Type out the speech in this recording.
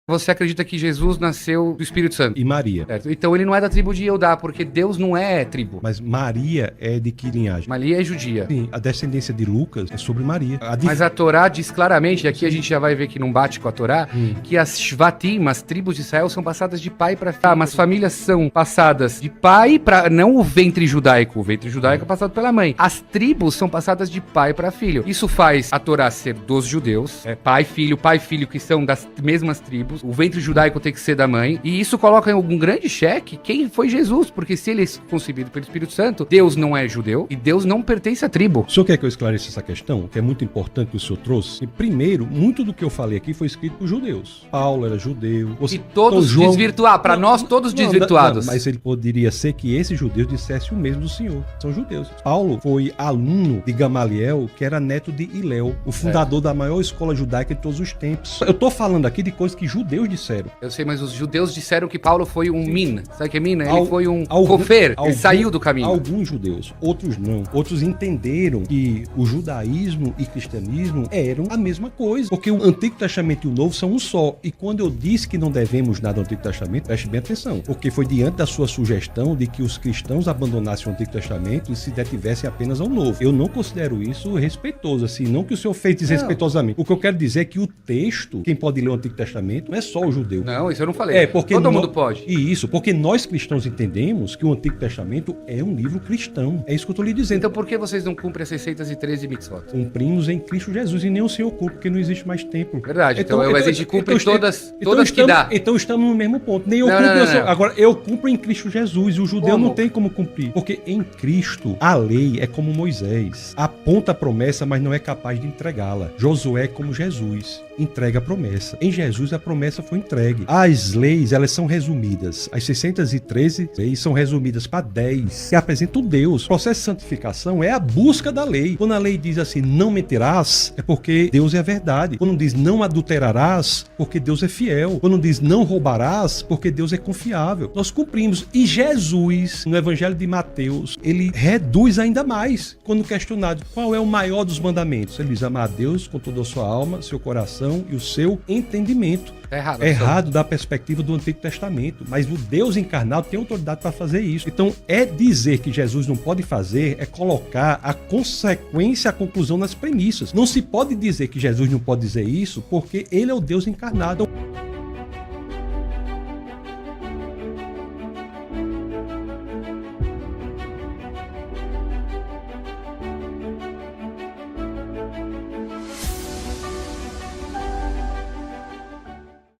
Você acredita que Jesus nasceu do Espírito Santo? E Maria. Certo. Então ele não é da tribo de Eudá, porque Deus não é tribo. Mas Maria é de que linhagem? Maria é judia. Sim, a descendência de Lucas é sobre Maria. Mas a Torá diz claramente, e aqui a gente já vai ver que não bate com a Torá, que as Shvatim, as tribos de Israel, são passadas de pai para filho. Ah, mas famílias são passadas de pai para não o ventre judaico é passado pela mãe. As tribos são passadas de pai para filho. Isso faz a Torá ser dos judeus, pai, filho, que são das mesmas tribos. O ventre judaico tem que ser da mãe. E isso coloca em um grande cheque quem foi Jesus, porque se ele é concebido pelo Espírito Santo, Deus não é judeu e Deus não pertence à tribo. O senhor quer que eu esclareça essa questão, que é muito importante que o senhor trouxe? E primeiro, muito do que eu falei aqui foi escrito por judeus. Paulo era judeu. E todos desvirtuar, para nós todos desvirtuados. Mas ele poderia ser que esses judeus dissessem o mesmo do senhor. São judeus. Paulo foi aluno de Gamaliel, que era neto de Hilel, o fundador da maior escola judaica de todos os tempos. Eu tô falando aqui de coisas que judeus disseram. Eu sei, mas os judeus disseram que Paulo foi um min. Sabe o que é min? Ele foi um cofer. Ele saiu do caminho. Alguns judeus, outros não. Outros entenderam que o judaísmo e cristianismo eram a mesma coisa. Porque o Antigo Testamento e o Novo são um só. E quando eu disse que não devemos nada ao Antigo Testamento, preste bem atenção. Porque foi diante da sua sugestão de que os cristãos abandonassem o Antigo Testamento e se detivessem apenas ao Novo. Eu não considero isso respeitoso, assim, não que o senhor fez desrespeitosamente. O que eu quero dizer é que o texto, quem pode ler o Antigo Testamento, não é só o judeu. Não, isso eu não falei. Porque todo mundo pode. E isso, porque nós cristãos entendemos que o Antigo Testamento é um livro cristão. É isso que eu estou lhe dizendo. Então por que vocês não cumprem as 613 mitzvot? Cumprimos em Cristo Jesus e nem o Senhor cumpre, porque não existe mais templo. Verdade, então a gente cumpre todas que dá. Então estamos no mesmo ponto. Nem eu cumpro. Agora, eu cumpro em Cristo Jesus e o judeu não tem como cumprir. Porque em Cristo, a lei é como Moisés. Aponta a promessa, mas não é capaz de entregá-la. Josué é como Jesus. Entrega a promessa. Em Jesus, a promessa foi entregue. As leis, elas são resumidas. As 613 leis são resumidas para 10, que apresentam Deus. O processo de santificação é a busca da lei. Quando a lei diz assim, não mentirás, é porque Deus é a verdade. Quando diz não adulterarás, porque Deus é fiel. Quando diz não roubarás, porque Deus é confiável. Nós cumprimos. E Jesus, no Evangelho de Mateus, ele reduz ainda mais. Quando questionado qual é o maior dos mandamentos, ele diz amar a Deus com toda a sua alma, seu coração e o seu entendimento. É errado da perspectiva do Antigo Testamento, mas o Deus encarnado tem autoridade para fazer isso. Então, dizer que Jesus não pode fazer, é colocar a consequência, a conclusão nas premissas. Não se pode dizer que Jesus não pode dizer isso, porque ele é o Deus encarnado.